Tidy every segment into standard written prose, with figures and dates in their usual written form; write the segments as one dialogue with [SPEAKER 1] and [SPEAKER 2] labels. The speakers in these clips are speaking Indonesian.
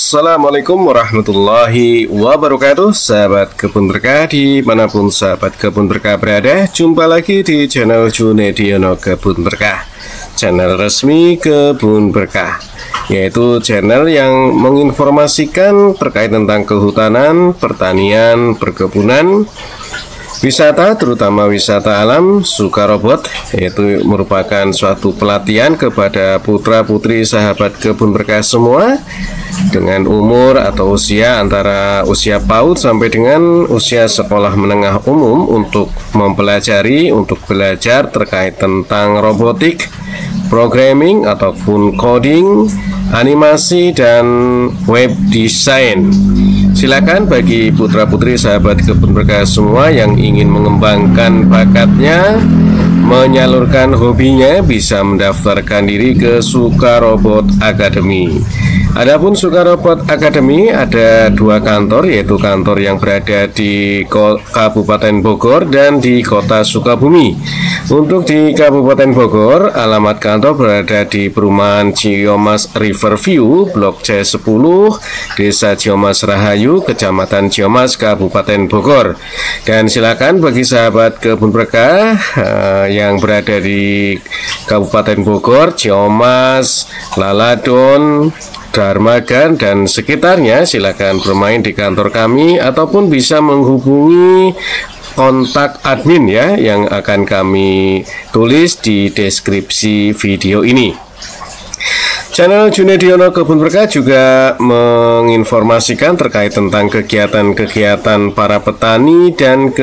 [SPEAKER 1] Assalamualaikum warahmatullahi wabarakatuh, sahabat kebun berkah dimanapun sahabat kebun berkah berada. Jumpa lagi di channel Junediono Kebun Berkah, channel resmi kebun berkah, yaitu channel yang menginformasikan terkait tentang kehutanan, pertanian, perkebunan, wisata, terutama wisata alam, Sukarobot, yaitu merupakan suatu pelatihan kepada putra-putri sahabat kebun berkah semua dengan umur atau usia antara usia PAUD sampai dengan usia sekolah menengah umum untuk mempelajari, untuk belajar terkait tentang robotik, programming ataupun coding, animasi, dan web design. Silakan bagi putra-putri sahabat kebun berkah semua yang ingin mengembangkan bakatnya, menyalurkan hobinya, bisa mendaftarkan diri ke Sukarobot Academy. Adapun Sukarobot Academy ada dua kantor, yaitu kantor yang berada di Kabupaten Bogor dan di Kota Sukabumi. Untuk di Kabupaten Bogor, alamat kantor berada di Perumahan Ciyomas Riverview, Blok C10, Desa Ciyomas Rahayu, Kecamatan Ciyomas, Kabupaten Bogor. Dan silakan bagi sahabat kebun berkah yang berada di Kabupaten Bogor, Ciyomas, Laladon, Darmagan, dan sekitarnya, silakan bermain di kantor kami ataupun bisa menghubungi kontak admin ya, yang akan kami tulis di deskripsi video ini. Channel Junediono Kebun Berkah juga menginformasikan terkait tentang kegiatan-kegiatan para petani dan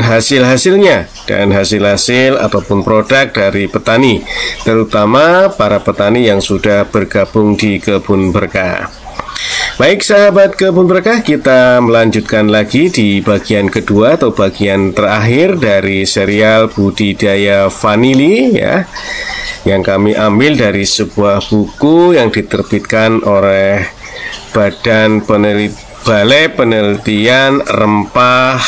[SPEAKER 1] hasil-hasilnya, dan hasil-hasil ataupun produk dari petani, terutama para petani yang sudah bergabung di kebun berkah. Baik sahabat kebun berkah, kita melanjutkan lagi di bagian kedua atau bagian terakhir dari serial budidaya vanili ya, yang kami ambil dari sebuah buku yang diterbitkan oleh Balai Penelitian Rempah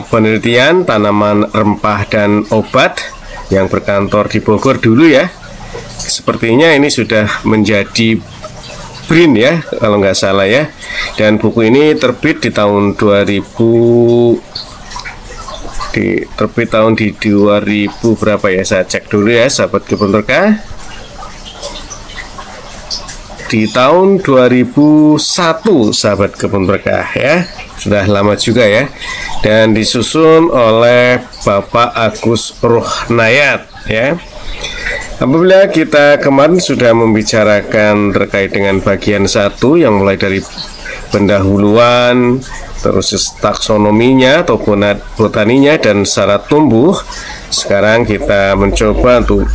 [SPEAKER 1] Penelitian Tanaman Rempah dan Obat yang berkantor di Bogor dulu ya. Sepertinya ini sudah menjadi BRIN ya, kalau nggak salah ya. Dan buku ini terbit di tahun 2000 berapa ya, saya cek dulu ya sahabat kebun berkah. Di tahun 2001 sahabat kebun berkah ya, sudah lama juga ya, dan disusun oleh Bapak Agus Ruhnayat ya. Apabila kita kemarin sudah membicarakan terkait dengan bagian 1 yang mulai dari pendahuluan, terus taksonominya atau botaninya dan syarat tumbuh, sekarang kita mencoba untuk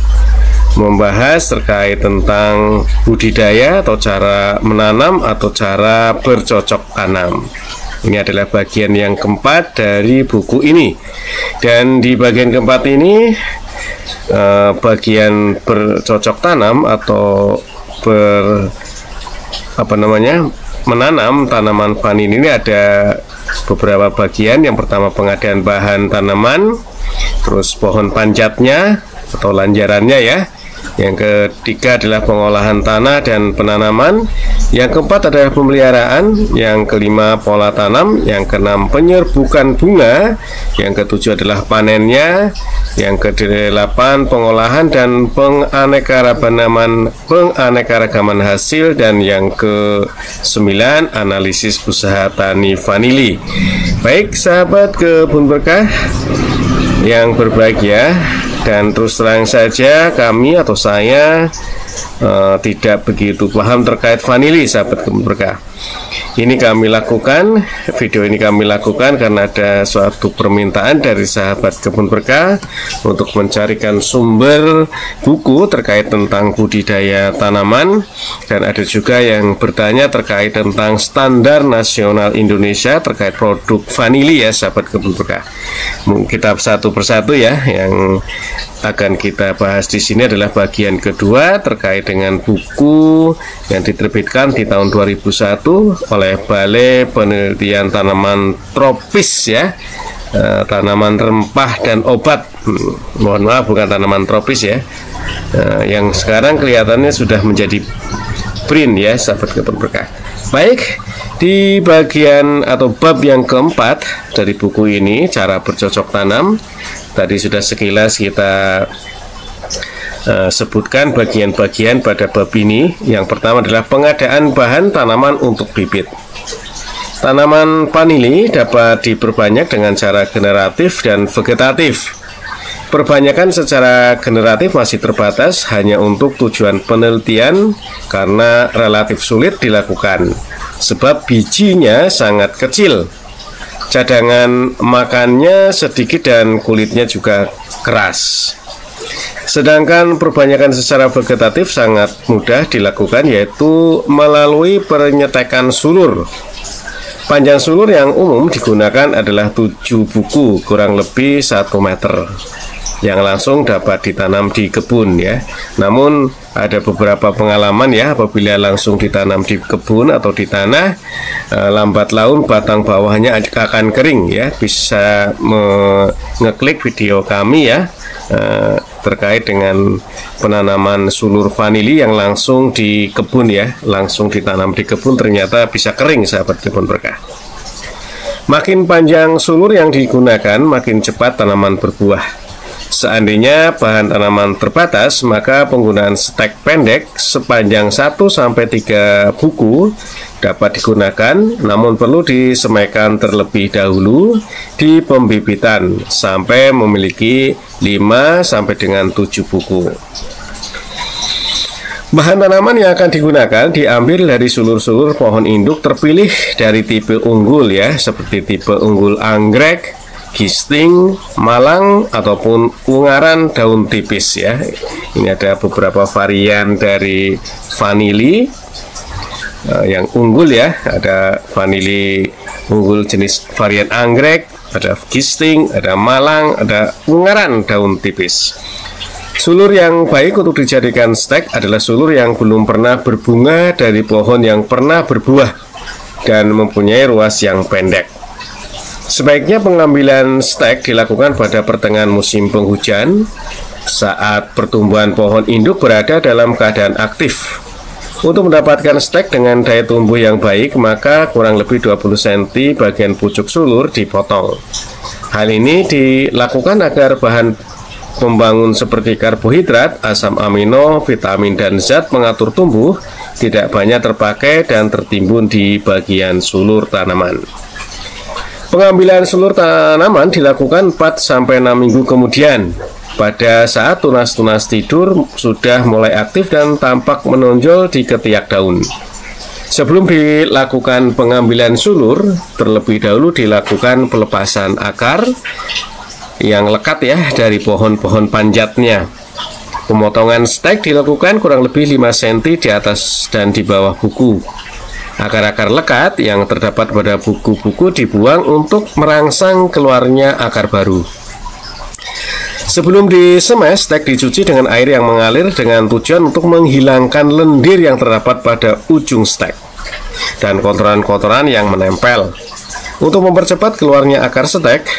[SPEAKER 1] membahas terkait tentang budidaya atau cara menanam atau cara bercocok tanam. Ini adalah bagian yang keempat dari buku ini. Dan di bagian keempat ini, bagian bercocok tanam atau menanam tanaman vanili ini ada beberapa bagian. Yang pertama, pengadaan bahan tanaman, terus pohon panjatnya atau lanjarannya ya. Yang ketiga adalah pengolahan tanah dan penanaman. Yang keempat adalah pemeliharaan. Yang kelima, pola tanam. Yang keenam, penyerbukan bunga. Yang ketujuh adalah panennya. Yang kedelapan, pengolahan dan penganeka-ragaman hasil. Dan yang ke-9, analisis usaha tani vanili. Baik sahabat kebun berkah yang berbahagia, dan terus terang saja kami atau saya tidak begitu paham terkait vanili sahabat kebun berkah. Ini kami lakukan, video ini kami lakukan karena ada suatu permintaan dari sahabat kebun berkah untuk mencarikan sumber buku terkait tentang budidaya tanaman, dan ada juga yang bertanya terkait tentang standar nasional Indonesia terkait produk vanili ya sahabat kebun berkah. Kita satu persatu ya, yang akan kita bahas di sini adalah bagian kedua terkait dengan buku yang diterbitkan di tahun 2001 oleh Balai Penelitian Tanaman Tropis ya, tanaman rempah dan obat. Mohon maaf, bukan tanaman tropis ya. Yang sekarang kelihatannya sudah menjadi print ya, sahabat kebun berkah. Baik, di bagian atau bab yang keempat dari buku ini, cara bercocok tanam, tadi sudah sekilas kita sebutkan bagian-bagian pada bab ini. Yang pertama adalah pengadaan bahan tanaman untuk bibit. Tanaman vanili dapat diperbanyak dengan cara generatif dan vegetatif. Perbanyakan secara generatif masih terbatas hanya untuk tujuan penelitian karena relatif sulit dilakukan, sebab bijinya sangat kecil, cadangan makannya sedikit dan kulitnya juga keras. Sedangkan perbanyakan secara vegetatif sangat mudah dilakukan, yaitu melalui penyetekan sulur. Panjang sulur yang umum digunakan adalah 7 buku, kurang lebih 1 meter, yang langsung dapat ditanam di kebun ya. Namun ada beberapa pengalaman ya, apabila langsung ditanam di kebun atau di tanah, lambat laun batang bawahnya akan kering ya. Bisa ngeklik video kami ya, terkait dengan penanaman sulur vanili yang langsung di kebun ya, langsung ditanam di kebun, ternyata bisa kering, sahabat kebun berkah. Makin panjang sulur yang digunakan, makin cepat tanaman berbuah. Seandainya bahan tanaman terbatas, maka penggunaan stek pendek sepanjang 1-3 buku dapat digunakan, namun perlu disemaikan terlebih dahulu di pembibitan sampai memiliki 5 dengan 7 buku. Bahan tanaman yang akan digunakan diambil dari sulur-sulur pohon induk terpilih dari tipe unggul ya, seperti tipe unggul anggrek, gisting, malang, ataupun ungaran daun tipis ya. Ini ada beberapa varian dari vanili yang unggul ya. Ada vanili unggul jenis varian anggrek, ada gisting, ada malang, ada ungaran daun tipis. Sulur yang baik untuk dijadikan stek adalah sulur yang belum pernah berbunga dari pohon yang pernah berbuah dan mempunyai ruas yang pendek. Sebaiknya pengambilan stek dilakukan pada pertengahan musim penghujan, saat pertumbuhan pohon induk berada dalam keadaan aktif. Untuk mendapatkan stek dengan daya tumbuh yang baik, maka kurang lebih 20 cm bagian pucuk sulur dipotong. Hal ini dilakukan agar bahan pembangun seperti karbohidrat, asam amino, vitamin, dan zat pengatur tumbuh tidak banyak terpakai dan tertimbun di bagian sulur tanaman. Pengambilan sulur tanaman dilakukan 4-6 minggu kemudian, pada saat tunas-tunas tidur sudah mulai aktif dan tampak menonjol di ketiak daun. Sebelum dilakukan pengambilan sulur, terlebih dahulu dilakukan pelepasan akar yang lekat ya dari pohon-pohon panjatnya. Pemotongan stek dilakukan kurang lebih 5 cm di atas dan di bawah buku. Akar-akar lekat yang terdapat pada buku-buku dibuang untuk merangsang keluarnya akar baru. Sebelum disemes, stek dicuci dengan air yang mengalir dengan tujuan untuk menghilangkan lendir yang terdapat pada ujung stek dan kotoran-kotoran yang menempel. Untuk mempercepat keluarnya akar stek,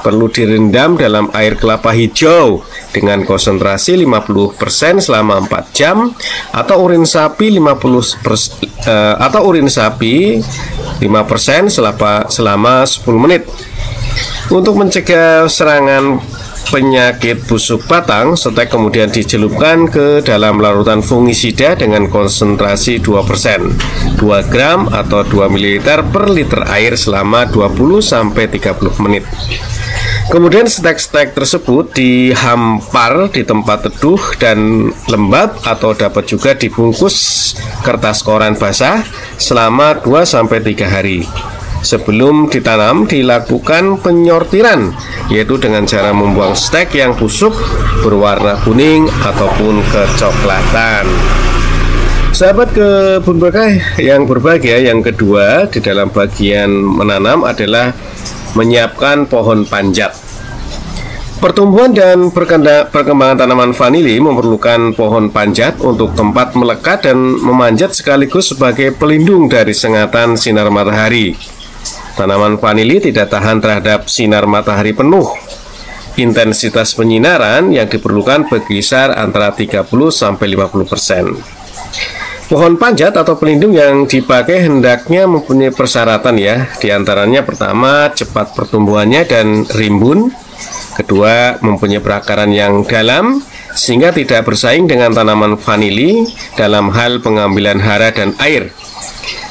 [SPEAKER 1] perlu direndam dalam air kelapa hijau dengan konsentrasi 50% selama 4 jam, atau urin sapi 5% selama 10 menit. Untuk mencegah serangan penyakit busuk batang, stek kemudian dicelupkan ke dalam larutan fungisida dengan konsentrasi 2%, 2 gram atau 2 ml per liter air selama 20-30 menit. Kemudian stek-stek tersebut dihampar di tempat teduh dan lembab, atau dapat juga dibungkus kertas koran basah selama 2-3 hari. Sebelum ditanam dilakukan penyortiran, yaitu dengan cara membuang stek yang busuk berwarna kuning ataupun kecoklatan. Sahabat kebun berkah yang berbahagia, yang kedua di dalam bagian menanam adalah menyiapkan pohon panjat. Pertumbuhan dan perkembangan tanaman vanili memerlukan pohon panjat untuk tempat melekat dan memanjat sekaligus sebagai pelindung dari sengatan sinar matahari. Tanaman vanili tidak tahan terhadap sinar matahari penuh. Intensitas penyinaran yang diperlukan berkisar antara 30-50%. Pohon panjat atau pelindung yang dipakai hendaknya mempunyai persyaratan ya. Di antaranya pertama, cepat pertumbuhannya dan rimbun. Kedua, mempunyai perakaran yang dalam sehingga tidak bersaing dengan tanaman vanili dalam hal pengambilan hara dan air.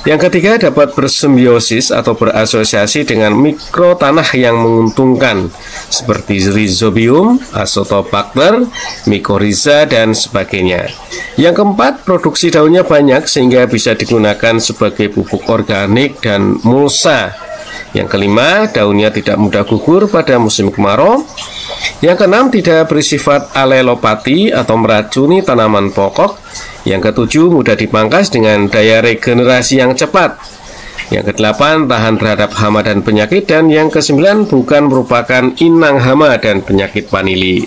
[SPEAKER 1] Yang ketiga, dapat bersimbiosis atau berasosiasi dengan mikrotanah yang menguntungkan seperti rhizobium, azotobacter, mycorrhiza, dan sebagainya. Yang keempat, produksi daunnya banyak sehingga bisa digunakan sebagai pupuk organik dan mulsa. Yang kelima, daunnya tidak mudah gugur pada musim kemarau. Yang keenam, tidak bersifat alelopati atau meracuni tanaman pokok. Yang ketujuh, mudah dipangkas dengan daya regenerasi yang cepat. Yang kedelapan, tahan terhadap hama dan penyakit. Dan yang kesembilan, bukan merupakan inang hama dan penyakit vanili.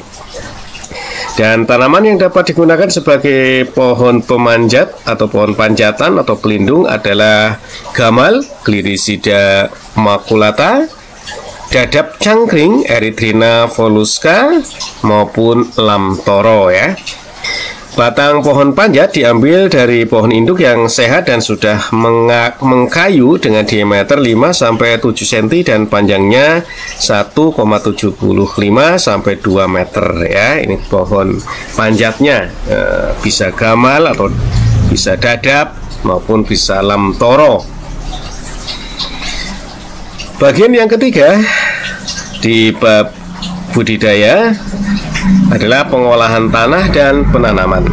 [SPEAKER 1] Dan tanaman yang dapat digunakan sebagai pohon pemanjat atau pohon panjatan atau pelindung adalah gamal, Gliricida maculata, dadap cangkring, Erythrina volusca, maupun lamtoro ya. Batang pohon panjat diambil dari pohon induk yang sehat dan sudah mengkayu dengan diameter 5-7 cm dan panjangnya 1,75 sampai 2 meter ya. Ini pohon panjatnya, bisa gamal atau bisa dadap maupun bisa lamtoro. Bagian yang ketiga di bab budidaya adalah pengolahan tanah dan penanaman.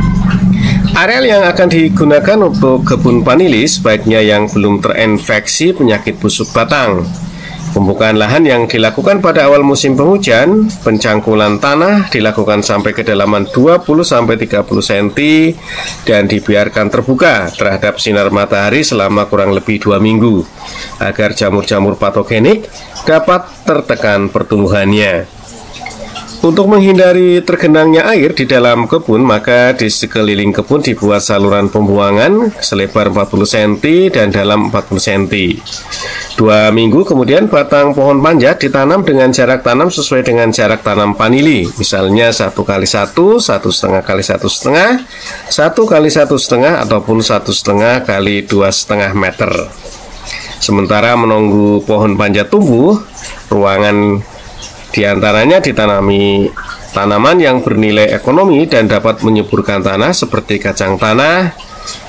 [SPEAKER 1] Areal yang akan digunakan untuk kebun vanili sebaiknya yang belum terinfeksi penyakit busuk batang. Pembukaan lahan yang dilakukan pada awal musim penghujan, pencangkulan tanah dilakukan sampai kedalaman 20-30 cm dan dibiarkan terbuka terhadap sinar matahari selama kurang lebih 2 minggu agar jamur-jamur patogenik dapat tertekan pertumbuhannya. Untuk menghindari tergenangnya air di dalam kebun, maka di sekeliling kebun dibuat saluran pembuangan selebar 40 cm dan dalam 40 cm. 2 minggu kemudian batang pohon panjat ditanam dengan jarak tanam sesuai dengan jarak tanam vanili, misalnya 1 x 1, 1,5 x 1,5, 1 x 1,5 ataupun 1,5 x 2,5 meter. Sementara menunggu pohon panjat tumbuh, ruangan diantaranya ditanami tanaman yang bernilai ekonomi dan dapat menyuburkan tanah seperti kacang tanah,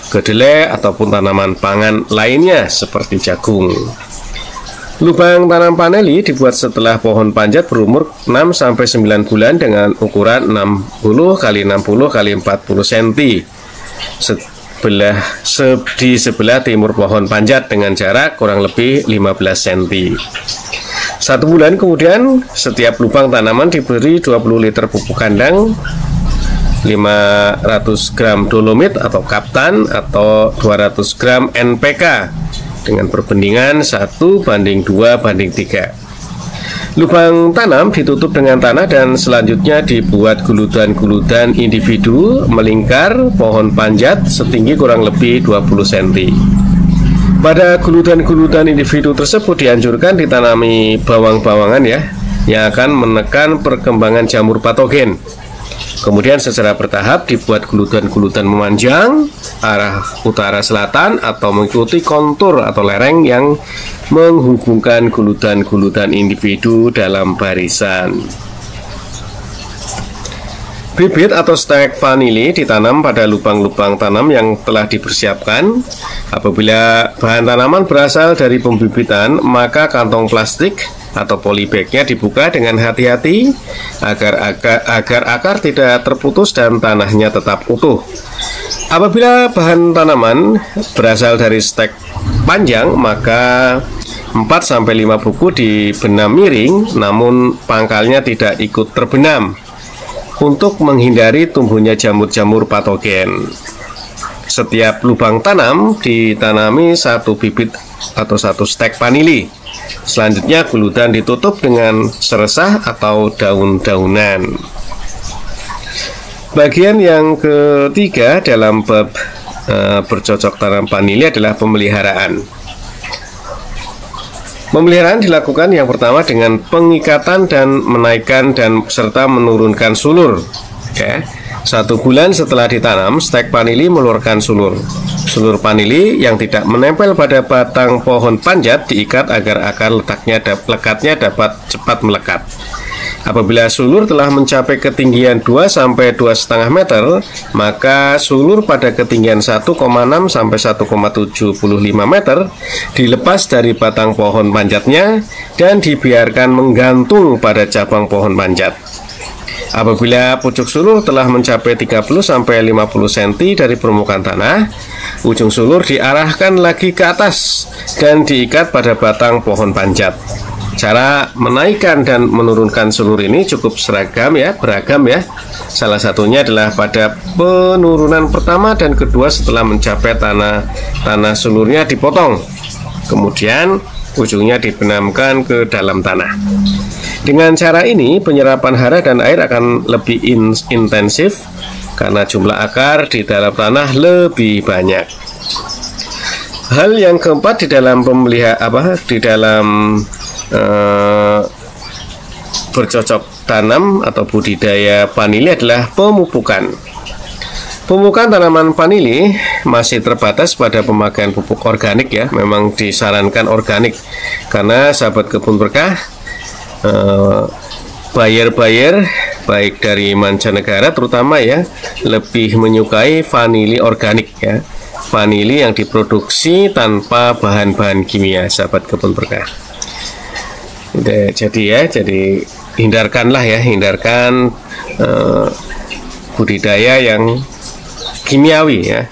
[SPEAKER 1] kedelai, ataupun tanaman pangan lainnya seperti jagung. Lubang tanam vanili dibuat setelah pohon panjat berumur 6-9 bulan dengan ukuran 60 x 60 x 40 cm di sebelah timur pohon panjat dengan jarak kurang lebih 15 cm. 1 bulan kemudian, setiap lubang tanaman diberi 20 liter pupuk kandang, 500 gram dolomit atau kaptan, atau 200 gram NPK dengan perbandingan 1:2:3. Lubang tanam ditutup dengan tanah dan selanjutnya dibuat guludan-guludan individu melingkar pohon panjat setinggi kurang lebih 20 cm. Pada guludan-guludan individu tersebut dianjurkan ditanami bawang-bawangan ya, yang akan menekan perkembangan jamur patogen. Kemudian secara bertahap dibuat guludan-guludan memanjang arah utara selatan atau mengikuti kontur atau lereng yang menghubungkan guludan-guludan individu dalam barisan. Bibit atau stek vanili ditanam pada lubang-lubang tanam yang telah dipersiapkan. Apabila bahan tanaman berasal dari pembibitan, maka kantong plastik atau polybagnya dibuka dengan hati-hati agar akar tidak terputus dan tanahnya tetap utuh. Apabila bahan tanaman berasal dari stek panjang, maka 4-5 buku dibenam miring, namun pangkalnya tidak ikut terbenam untuk menghindari tumbuhnya jamur-jamur patogen. Setiap lubang tanam ditanami 1 bibit atau 1 stek vanili. Selanjutnya guludan ditutup dengan seresah atau daun-daunan. Bagian yang ketiga dalam bab bercocok tanam vanili adalah pemeliharaan. Pemeliharaan dilakukan yang pertama dengan pengikatan dan menaikkan dan serta menurunkan sulur. Oke. 1 bulan setelah ditanam, stek vanili mengeluarkan sulur. Sulur vanili yang tidak menempel pada batang pohon panjat diikat agar akar lekatnya dapat cepat melekat. Apabila sulur telah mencapai ketinggian 2 sampai 2,5 meter, maka sulur pada ketinggian 1,6 sampai 1,75 meter dilepas dari batang pohon panjatnya dan dibiarkan menggantung pada cabang pohon panjat. Apabila pucuk sulur telah mencapai 30 sampai 50 cm dari permukaan tanah, ujung sulur diarahkan lagi ke atas dan diikat pada batang pohon panjat. Cara menaikkan dan menurunkan sulur ini cukup beragam ya. Salah satunya adalah pada penurunan pertama dan kedua setelah mencapai tanah sulurnya dipotong. Kemudian ujungnya dibenamkan ke dalam tanah. Dengan cara ini penyerapan hara dan air akan lebih intensif karena jumlah akar di dalam tanah lebih banyak. Hal yang keempat di dalam bercocok tanam atau budidaya vanili adalah pemupukan. Pemupukan tanaman vanili masih terbatas pada pemakaian pupuk organik ya. Memang disarankan organik karena sahabat kebun berkah, buyer baik dari mancanegara terutama ya lebih menyukai vanili organik ya. Vanili yang diproduksi tanpa bahan-bahan kimia, sahabat kebun berkah. Jadi hindarkan budidaya yang kimiawi ya.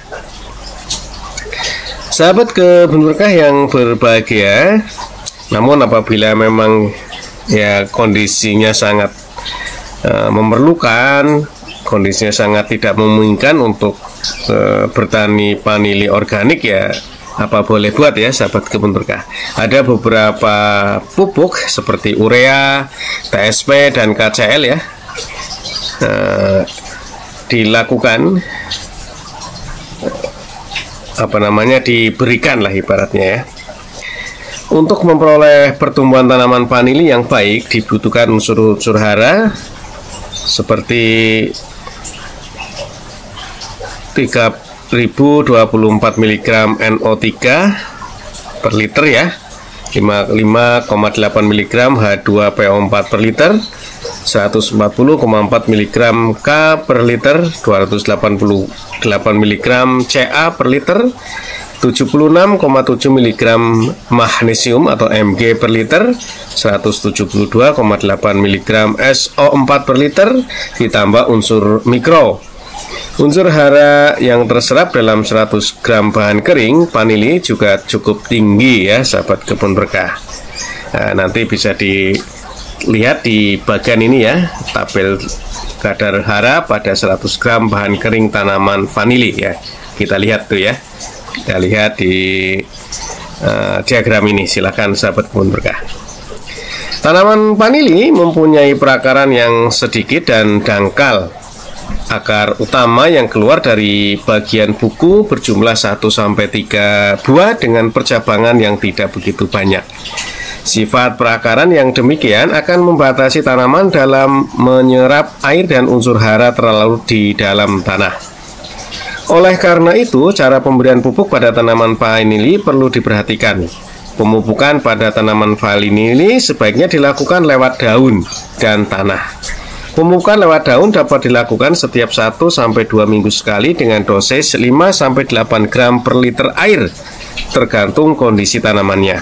[SPEAKER 1] Sahabat kebun berkah yang berbahagia, namun apabila memang ya kondisinya sangat memerlukan, kondisinya sangat tidak memungkinkan untuk bertani vanili organik ya, apa boleh buat ya sahabat kebun berkah. Ada beberapa pupuk seperti urea, TSP dan KCL ya, dilakukan diberikan lah ibaratnya ya. Untuk memperoleh pertumbuhan tanaman vanili yang baik dibutuhkan unsur-unsur hara seperti 3024 mg NO3 per liter ya, 5,8 mg H2PO4 per liter, 140,4 mg K per liter, 288 mg Ca per liter, 76,7 mg magnesium atau Mg per liter, 172,8 mg SO4 per liter, ditambah unsur mikro. Unsur hara yang terserap dalam 100 gram bahan kering vanili juga cukup tinggi ya sahabat kebun berkah. Nah, nanti bisa dilihat di bagian ini ya, tabel kadar hara pada 100 gram bahan kering tanaman vanili ya. Kita lihat tuh ya. Kita lihat di diagram ini, silakan sahabat kebun berkah. Tanaman vanili mempunyai perakaran yang sedikit dan dangkal. Akar utama yang keluar dari bagian buku berjumlah 1-3 buah dengan percabangan yang tidak begitu banyak. Sifat perakaran yang demikian akan membatasi tanaman dalam menyerap air dan unsur hara terlalu di dalam tanah. Oleh karena itu, cara pemberian pupuk pada tanaman vanili perlu diperhatikan. Pemupukan pada tanaman vanili sebaiknya dilakukan lewat daun dan tanah. Pemupukan lewat daun dapat dilakukan setiap 1-2 minggu sekali dengan dosis 5-8 gram per liter air, tergantung kondisi tanamannya.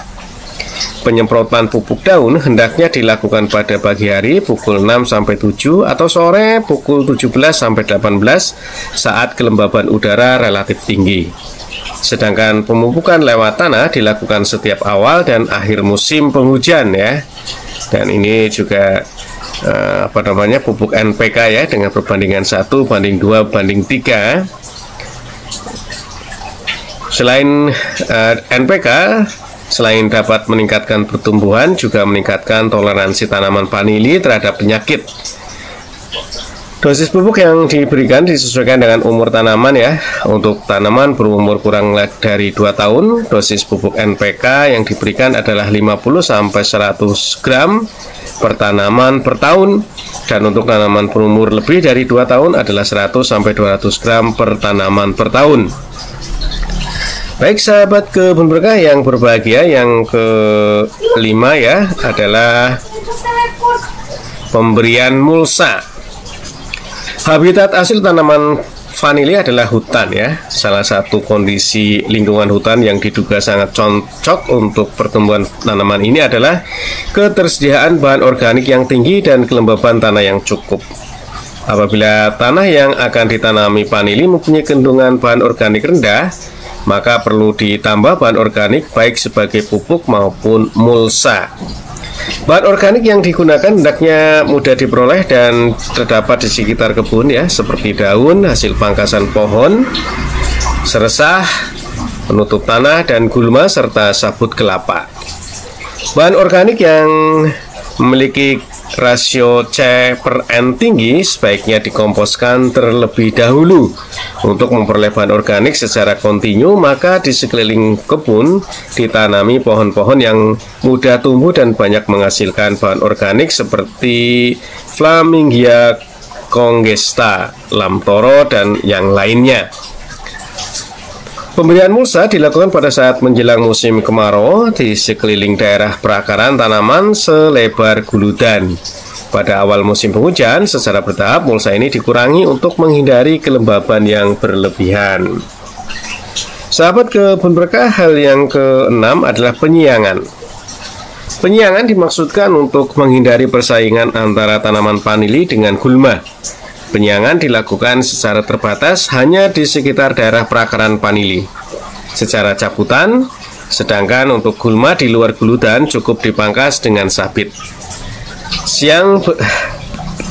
[SPEAKER 1] Penyemprotan pupuk daun hendaknya dilakukan pada pagi hari pukul 6-7 atau sore pukul 17-18 saat kelembaban udara relatif tinggi. Sedangkan pemupukan lewat tanah dilakukan setiap awal dan akhir musim penghujan ya. Dan ini juga pupuk NPK ya, dengan perbandingan 1:2:3. Selain NPK, selain dapat meningkatkan pertumbuhan, juga meningkatkan toleransi tanaman vanili terhadap penyakit. Dosis pupuk yang diberikan disesuaikan dengan umur tanaman ya. Untuk tanaman berumur kurang dari 2 tahun, dosis pupuk NPK yang diberikan adalah 50-100 gram per tanaman per tahun. Dan untuk tanaman berumur lebih dari 2 tahun adalah 100-200 gram per tanaman per tahun. Baik sahabat kebun berkah yang berbahagia, yang kelima ya adalah pemberian mulsa. Habitat asli tanaman vanili adalah hutan ya. Salah satu kondisi lingkungan hutan yang diduga sangat cocok untuk pertumbuhan tanaman ini adalah ketersediaan bahan organik yang tinggi dan kelembaban tanah yang cukup. Apabila tanah yang akan ditanami vanili mempunyai kandungan bahan organik rendah, maka perlu ditambah bahan organik baik sebagai pupuk maupun mulsa. Bahan organik yang digunakan hendaknya mudah diperoleh dan terdapat di sekitar kebun ya, seperti daun, hasil pangkasan pohon, seresah, penutup tanah, dan gulma serta sabut kelapa. Bahan organik yang memiliki rasio C/N tinggi sebaiknya dikomposkan terlebih dahulu. Untuk memperoleh bahan organik secara kontinu, maka di sekeliling kebun ditanami pohon-pohon yang mudah tumbuh dan banyak menghasilkan bahan organik seperti Flamingia congesta, lamtoro, dan yang lainnya. Pemberian mulsa dilakukan pada saat menjelang musim kemarau di sekeliling daerah perakaran tanaman selebar guludan. Pada awal musim penghujan, secara bertahap mulsa ini dikurangi untuk menghindari kelembaban yang berlebihan. Sahabat kebun berkah, hal yang keenam adalah penyiangan. Penyiangan dimaksudkan untuk menghindari persaingan antara tanaman vanili dengan gulma. Penyiangan dilakukan secara terbatas hanya di sekitar daerah perakaran vanili secara cabutan, sedangkan untuk gulma di luar guludan cukup dipangkas dengan sabit.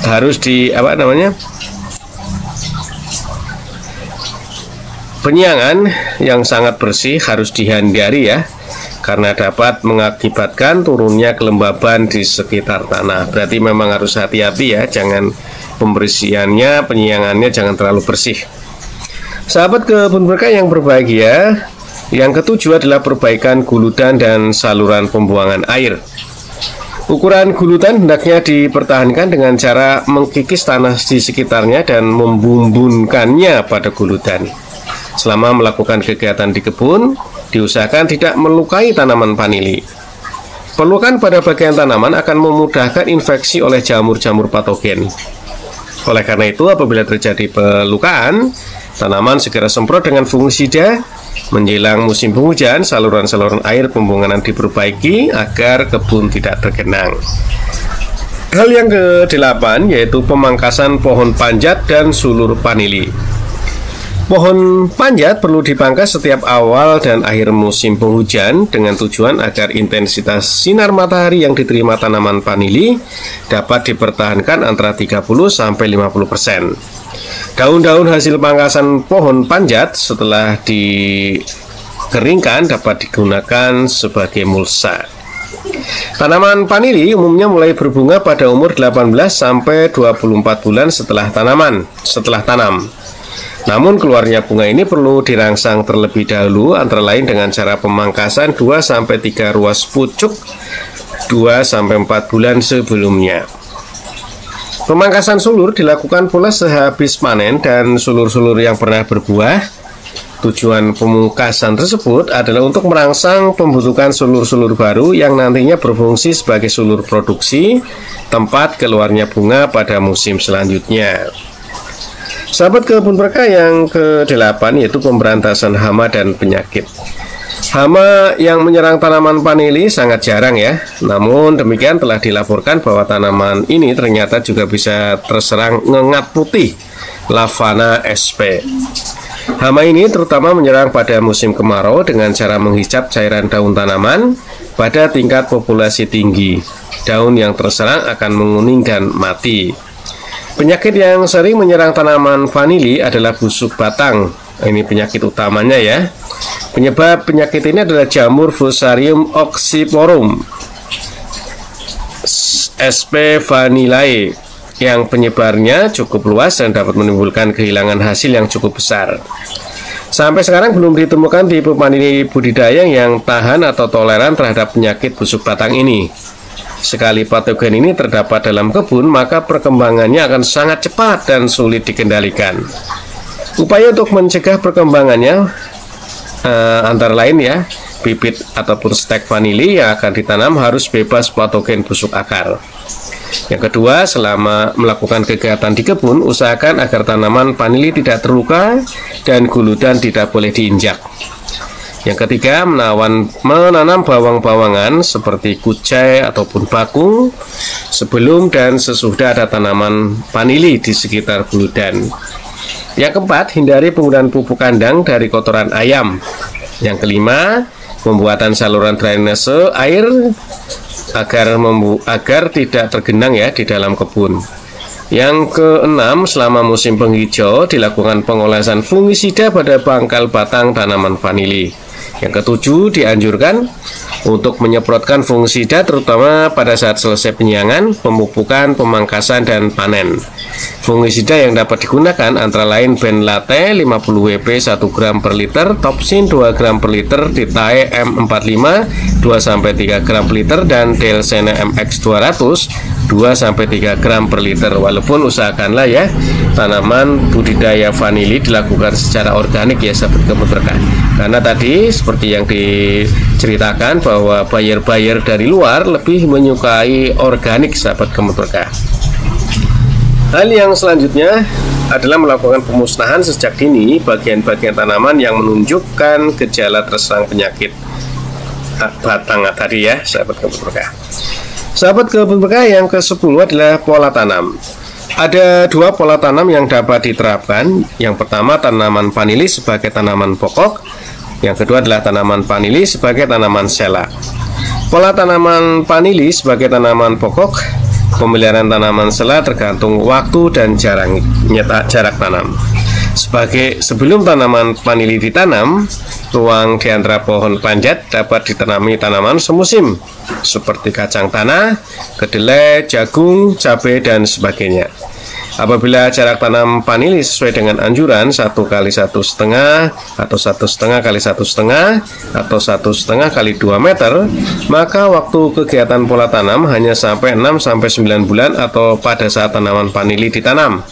[SPEAKER 1] Harus penyiangan yang sangat bersih harus dihindari ya, karena dapat mengakibatkan turunnya kelembaban di sekitar tanah. Berarti memang harus hati-hati ya, jangan pembersihannya, penyiangannya jangan terlalu bersih. Sahabat kebun berkah yang berbahagia, yang ketujuh adalah perbaikan guludan dan saluran pembuangan air. Ukuran guludan hendaknya dipertahankan dengan cara mengkikis tanah di sekitarnya dan membumbunkannya pada guludan. Selama melakukan kegiatan di kebun, diusahakan tidak melukai tanaman vanili. Pelukan pada bagian tanaman akan memudahkan infeksi oleh jamur-jamur patogen. Oleh karena itu, apabila terjadi pelukaan, tanaman segera semprot dengan fungisida. Menjelang musim penghujan, saluran-saluran air pembuangan diperbaiki agar kebun tidak tergenang. Hal yang ke-8 yaitu pemangkasan pohon panjat dan sulur vanili. Pohon panjat perlu dipangkas setiap awal dan akhir musim penghujan dengan tujuan agar intensitas sinar matahari yang diterima tanaman vanili dapat dipertahankan antara 30-50%. Daun-daun hasil pangkasan pohon panjat setelah dikeringkan dapat digunakan sebagai mulsa. Tanaman vanili umumnya mulai berbunga pada umur 18-24 bulan setelah tanam. Namun keluarnya bunga ini perlu dirangsang terlebih dahulu, antara lain dengan cara pemangkasan 2-3 ruas pucuk 2-4 bulan sebelumnya. Pemangkasan sulur dilakukan pula sehabis panen dan sulur-sulur yang pernah berbuah. Tujuan pemungkasan tersebut adalah untuk merangsang pembentukan sulur-sulur baru yang nantinya berfungsi sebagai sulur produksi tempat keluarnya bunga pada musim selanjutnya. Sahabat kebun berkah yang ke-8 yaitu pemberantasan hama dan penyakit. Hama yang menyerang tanaman vanili sangat jarang ya. Namun demikian telah dilaporkan bahwa tanaman ini ternyata juga bisa terserang ngengat putih, Lavana sp. Hama ini terutama menyerang pada musim kemarau dengan cara menghisap cairan daun tanaman pada tingkat populasi tinggi. Daun yang terserang akan menguning dan mati. Penyakit yang sering menyerang tanaman vanili adalah busuk batang. Ini penyakit utamanya ya. Penyebab penyakit ini adalah jamur Fusarium oxyporum sp vanillae yang penyebarnya cukup luas dan dapat menimbulkan kehilangan hasil yang cukup besar. Sampai sekarang belum ditemukan tipe vanili budidaya yang tahan atau toleran terhadap penyakit busuk batang ini. Sekali patogen ini terdapat dalam kebun, maka perkembangannya akan sangat cepat dan sulit dikendalikan. Upaya untuk mencegah perkembangannya antara lain ya, bibit ataupun stek vanili yang akan ditanam harus bebas patogen busuk akar. Yang kedua, selama melakukan kegiatan di kebun, usahakan agar tanaman vanili tidak terluka dan guludan tidak boleh diinjak. Yang ketiga, menanam bawang-bawangan seperti kucai ataupun bakung sebelum dan sesudah ada tanaman vanili di sekitar guludan. Yang keempat, hindari penggunaan pupuk kandang dari kotoran ayam. Yang kelima, pembuatan saluran drainase air agar tidak tergenang ya di dalam kebun. Yang keenam, selama musim penghijau dilakukan pengolesan fungisida pada pangkal batang tanaman vanili. Yang ketujuh, dianjurkan untuk menyemprotkan fungisida terutama pada saat selesai penyiangan, pemupukan, pemangkasan, dan panen. Fungisida yang dapat digunakan antara lain Benlate 50 Wp 1 gram per liter, Topsin 2 gram per liter, Ditae M45 2-3 gram per liter, dan Delsena MX 200 2-3 gram per liter. Walaupun usahakanlah ya tanaman budidaya vanili dilakukan secara organik ya sahabat kebun berkah. Karena tadi seperti yang diceritakan bahwa buyer-buyer dari luar lebih menyukai organik sahabat kebun berkah. Hal yang selanjutnya adalah melakukan pemusnahan sejak dini bagian-bagian tanaman yang menunjukkan gejala terserang penyakit batang tadi ya sahabat kebun berkah. Sahabat kebun berkah, yang ke-10 adalah pola tanam. Ada dua pola tanam yang dapat diterapkan. Yang pertama, tanaman vanili sebagai tanaman pokok. Yang kedua adalah tanaman vanili sebagai tanaman sela. Pola tanaman vanili sebagai tanaman pokok, pemeliharaan tanaman sela tergantung waktu dan jarak tanam. Sebelum tanaman vanili ditanam, ruang di antara pohon panjat dapat ditanami tanaman semusim seperti kacang tanah, kedelai, jagung, cabai, dan sebagainya. Apabila jarak tanam vanili sesuai dengan anjuran 1 kali 1,5 atau 1,5 kali 1,5 atau 1,5 kali 2 meter, maka waktu kegiatan pola tanam hanya sampai 6-9 bulan atau pada saat tanaman vanili ditanam.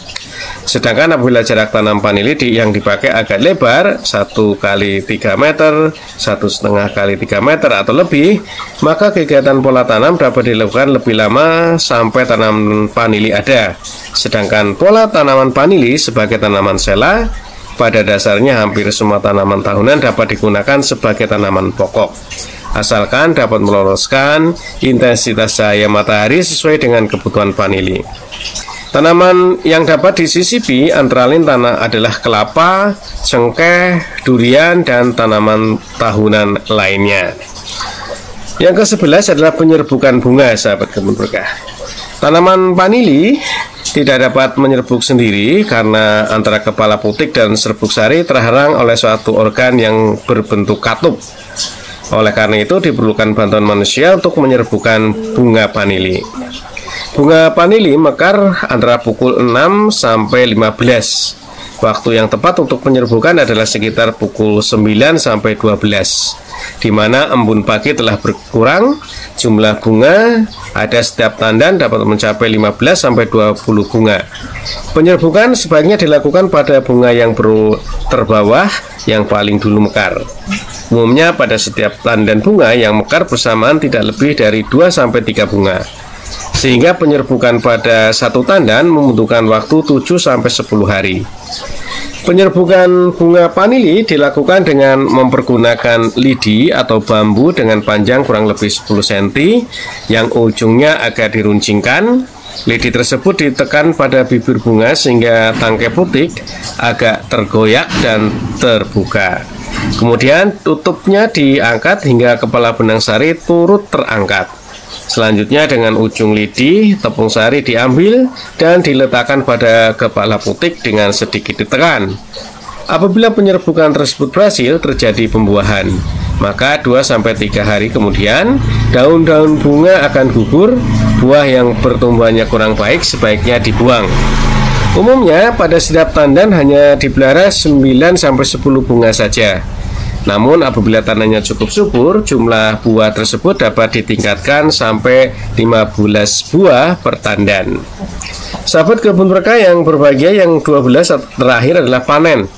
[SPEAKER 1] Sedangkan apabila jarak tanam vanili yang dipakai agak lebar 1 kali 3 meter, 1,5 kali 3 meter atau lebih, maka kegiatan pola tanam dapat dilakukan lebih lama sampai tanaman vanili ada. Sedangkan pola tanaman vanili sebagai tanaman sela, pada dasarnya hampir semua tanaman tahunan dapat digunakan sebagai tanaman pokok, asalkan dapat meloloskan intensitas cahaya matahari sesuai dengan kebutuhan vanili. Tanaman yang dapat disisipi antara lain adalah kelapa, cengkeh, durian, dan tanaman tahunan lainnya. Yang ke-11 adalah penyerbukan bunga sahabat kebun berkah. Tanaman vanili tidak dapat menyerbuk sendiri karena antara kepala putik dan serbuk sari terhalang oleh suatu organ yang berbentuk katup. Oleh karena itu diperlukan bantuan manusia untuk menyerbukan bunga vanili. Bunga vanili mekar antara pukul 6 sampai 15. Waktu yang tepat untuk penyerbukan adalah sekitar pukul 9 sampai 12, di mana embun pagi telah berkurang. Jumlah bunga ada setiap tandan dapat mencapai 15 sampai 20 bunga. Penyerbukan sebaiknya dilakukan pada bunga yang terbawah yang paling dulu mekar. Umumnya pada setiap tandan bunga yang mekar bersamaan tidak lebih dari 2 sampai 3 bunga. Sehingga penyerbukan pada satu tandan membutuhkan waktu 7-10 hari. Penyerbukan bunga vanili dilakukan dengan mempergunakan lidi atau bambu dengan panjang kurang lebih 10 cm yang ujungnya agak diruncingkan. Lidi tersebut ditekan pada bibir bunga sehingga tangkai putik agak tergoyak dan terbuka. Kemudian tutupnya diangkat hingga kepala benang sari turut terangkat. Selanjutnya dengan ujung lidi, tepung sari diambil dan diletakkan pada kepala putik dengan sedikit ditekan. Apabila penyerbukan tersebut berhasil, terjadi pembuahan. Maka 2-3 hari kemudian, daun-daun bunga akan gugur Buah yang pertumbuhannya kurang baik sebaiknya dibuang. Umumnya pada setiap tandan hanya dipelihara 9-10 bunga saja. Namun apabila tandanya cukup subur, jumlah buah tersebut dapat ditingkatkan sampai 15 buah per tandan. Sahabat kebun berkah yang berbahagia, yang 12 terakhir adalah panen.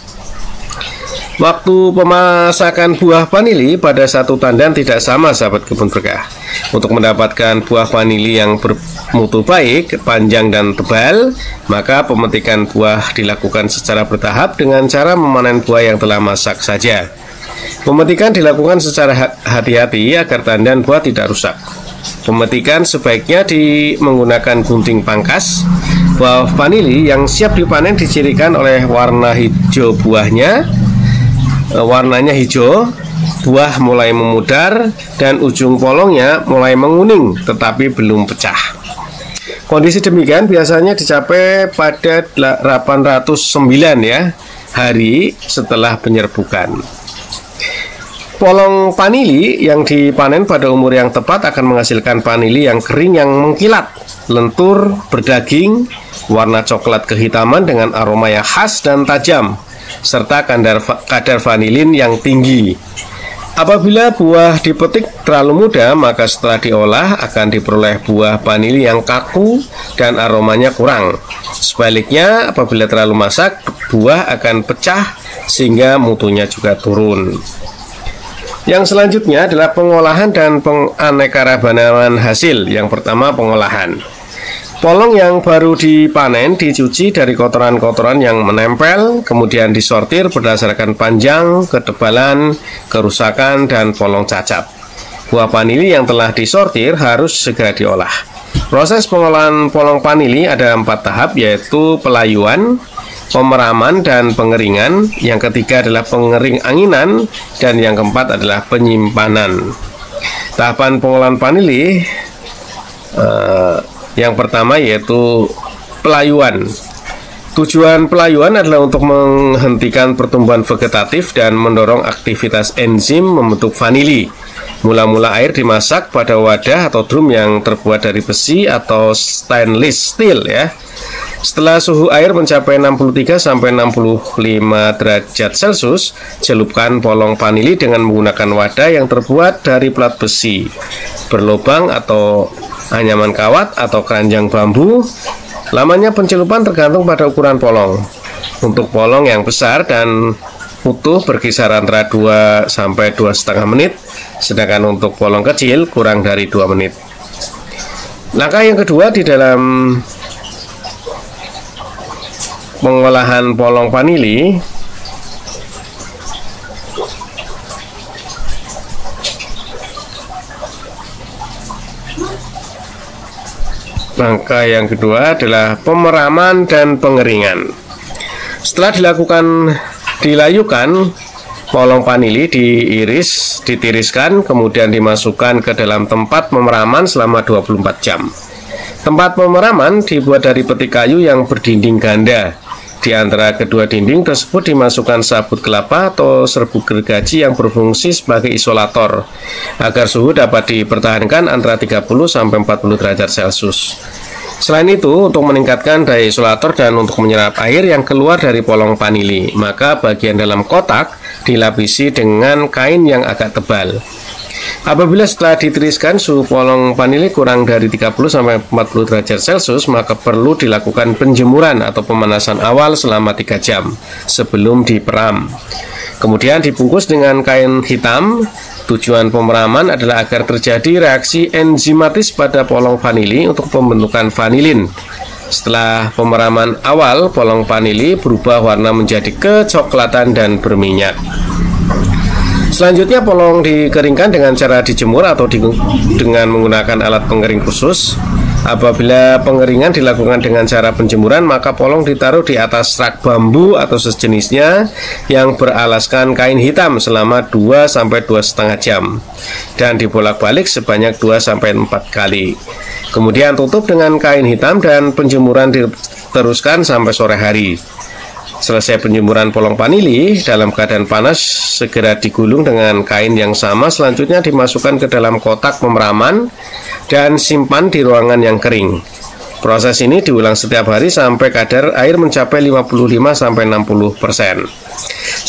[SPEAKER 1] Waktu pemasakan buah vanili pada satu tandan tidak sama, sahabat kebun berkah. Untuk mendapatkan buah vanili yang bermutu baik, panjang dan tebal, maka pemetikan buah dilakukan secara bertahap dengan cara memanen buah yang telah masak saja. Pemetikan dilakukan secara hati-hati agar tandan buah tidak rusak. Pemetikan sebaiknya menggunakan gunting pangkas. Buah vanili yang siap dipanen dicirikan oleh warna hijau buahnya. Warnanya hijau, buah mulai memudar dan ujung polongnya mulai menguning tetapi belum pecah. Kondisi demikian biasanya dicapai pada 809 ya hari setelah penyerbukan. Polong vanili yang dipanen pada umur yang tepat akan menghasilkan vanili yang kering yang mengkilat, lentur, berdaging, warna coklat kehitaman dengan aroma yang khas dan tajam, serta kadar vanilin yang tinggi. Apabila buah dipetik terlalu muda, maka setelah diolah akan diperoleh buah vanili yang kaku dan aromanya kurang. Sebaliknya, apabila terlalu masak, buah akan pecah sehingga mutunya juga turun. Yang selanjutnya adalah pengolahan dan penganeka-ragaman hasil. Yang pertama, pengolahan. Polong yang baru dipanen dicuci dari kotoran-kotoran yang menempel, kemudian disortir berdasarkan panjang, ketebalan, kerusakan, dan polong cacat. Buah vanili yang telah disortir harus segera diolah. Proses pengolahan polong vanili ada 4 tahap, yaitu pelayuan, pemeraman, dan pengeringan. Yang ketiga adalah pengering anginan, dan yang keempat adalah penyimpanan. Tahapan pengolahan vanili yang pertama yaitu pelayuan. Tujuan pelayuan adalah untuk menghentikan pertumbuhan vegetatif dan mendorong aktivitas enzim membentuk vanili. Mula-mula air dimasak pada wadah atau drum yang terbuat dari besi atau stainless steel ya. Setelah suhu air mencapai 63-65 derajat Celcius, celupkan polong vanili dengan menggunakan wadah yang terbuat dari plat besi berlubang atau anyaman kawat atau keranjang bambu. Lamanya pencelupan tergantung pada ukuran polong. Untuk polong yang besar dan utuh berkisar antara 2 sampai 2,5 menit, sedangkan untuk polong kecil kurang dari 2 menit. Langkah yang kedua di dalam pengolahan polong vanili, langkah yang kedua adalah pemeraman dan pengeringan. Setelah dilayukan, polong vanili diiris, ditiriskan, kemudian dimasukkan ke dalam tempat pemeraman selama 24 jam. Tempat pemeraman dibuat dari peti kayu yang berdinding ganda. Di antara kedua dinding tersebut dimasukkan sabut kelapa atau serbuk gergaji yang berfungsi sebagai isolator agar suhu dapat dipertahankan antara 30-40 derajat Celcius. Selain itu, untuk meningkatkan daya isolator dan untuk menyerap air yang keluar dari polong vanili, maka bagian dalam kotak dilapisi dengan kain yang agak tebal. Apabila setelah ditiriskan suhu polong vanili kurang dari 30-40 derajat Celcius, maka perlu dilakukan penjemuran atau pemanasan awal selama 3 jam sebelum diperam. Kemudian dibungkus dengan kain hitam. Tujuan pemeraman adalah agar terjadi reaksi enzimatis pada polong vanili untuk pembentukan vanilin. Setelah pemeraman awal, polong vanili berubah warna menjadi kecoklatan dan berminyak. Selanjutnya polong dikeringkan dengan cara dijemur atau dengan menggunakan alat pengering khusus. Apabila pengeringan dilakukan dengan cara penjemuran, maka polong ditaruh di atas rak bambu atau sejenisnya yang beralaskan kain hitam selama 2-2,5 jam dan dibolak-balik sebanyak 2-4 kali. Kemudian tutup dengan kain hitam dan penjemuran diteruskan sampai sore hari. Selesai penjemuran polong vanili dalam keadaan panas, segera digulung dengan kain yang sama. Selanjutnya dimasukkan ke dalam kotak pemeraman dan simpan di ruangan yang kering. Proses ini diulang setiap hari sampai kadar air mencapai 55-60%.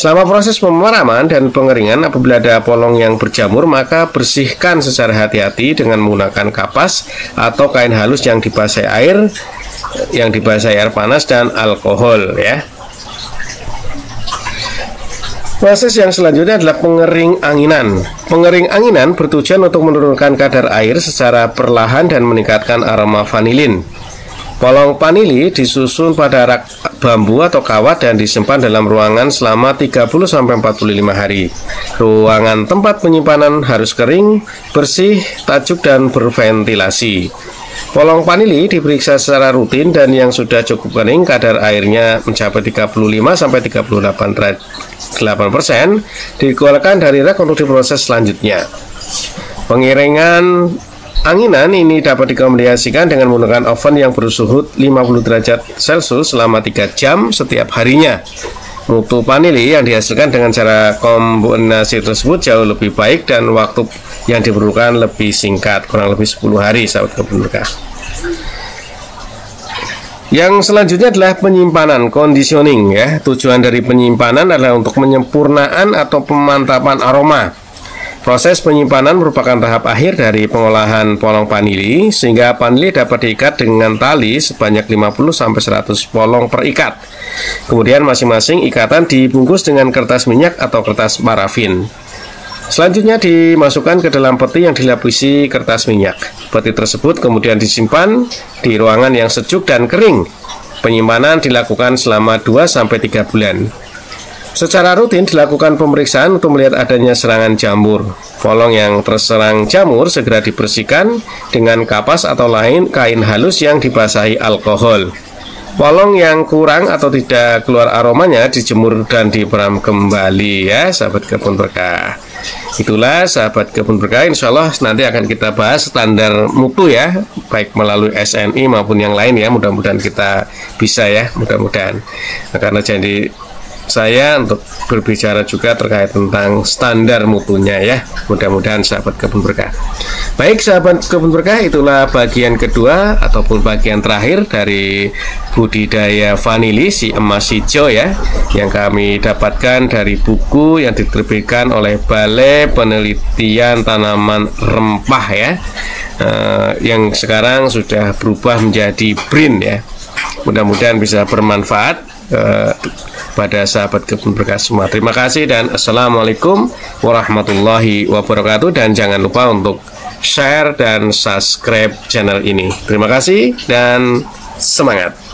[SPEAKER 1] Selama proses pemeraman dan pengeringan, apabila ada polong yang berjamur, maka bersihkan secara hati-hati dengan menggunakan kapas atau kain halus yang dibasahi air panas dan alkohol ya. Proses yang selanjutnya adalah pengering anginan. Pengering anginan bertujuan untuk menurunkan kadar air secara perlahan dan meningkatkan aroma vanilin. Polong vanili disusun pada rak bambu atau kawat dan disimpan dalam ruangan selama 30-45 hari. Ruangan tempat penyimpanan harus kering, bersih, tajuk, dan berventilasi. Polong vanili diperiksa secara rutin dan yang sudah cukup kering kadar airnya mencapai 35-38% dikeluarkan dari rak untuk diproses selanjutnya. Pengiringan anginan ini dapat dikomunikasikan dengan menggunakan oven yang bersuhu 50 derajat Celcius selama 3 jam setiap harinya. Mutu vanili yang dihasilkan dengan cara kombinasi tersebut jauh lebih baik dan waktu yang diperlukan lebih singkat, kurang lebih 10 hari, sahabat kebun berkah. Yang selanjutnya adalah penyimpanan, conditioning ya. Tujuan dari penyimpanan adalah untuk penyempurnaan atau pemantapan aroma. Proses penyimpanan merupakan tahap akhir dari pengolahan polong vanili, sehingga vanili dapat diikat dengan tali sebanyak 50-100 polong per ikat. Kemudian masing-masing ikatan dibungkus dengan kertas minyak atau kertas parafin. Selanjutnya dimasukkan ke dalam peti yang dilapisi kertas minyak. Peti tersebut kemudian disimpan di ruangan yang sejuk dan kering. Penyimpanan dilakukan selama 2-3 bulan. Secara rutin dilakukan pemeriksaan untuk melihat adanya serangan jamur. Polong yang terserang jamur segera dibersihkan dengan kapas atau lain kain halus yang dibasahi alkohol. Polong yang kurang atau tidak keluar aromanya dijemur dan diperam kembali ya, sahabat kebun berkah. Itulah sahabat kebun berkah, insya Allah nanti akan kita bahas standar mutu ya, baik melalui SNI maupun yang lain ya. Mudah-mudahan kita bisa ya, mudah-mudahan. Nah, karena janji saya untuk berbicara juga terkait tentang standar mutunya ya. Mudah-mudahan sahabat kebun berkah. Baik sahabat kebun berkah, itulah bagian kedua ataupun bagian terakhir dari budidaya vanili si emas hijau ya, yang kami dapatkan dari buku yang diterbitkan oleh Balai Penelitian Tanaman Rempah ya, yang sekarang sudah berubah menjadi BRIN ya. Mudah-mudahan bisa bermanfaat pada sahabat kebun berkah semua. Terima kasih dan assalamualaikum warahmatullahi wabarakatuh, dan jangan lupa untuk share dan subscribe channel ini. Terima kasih dan semangat.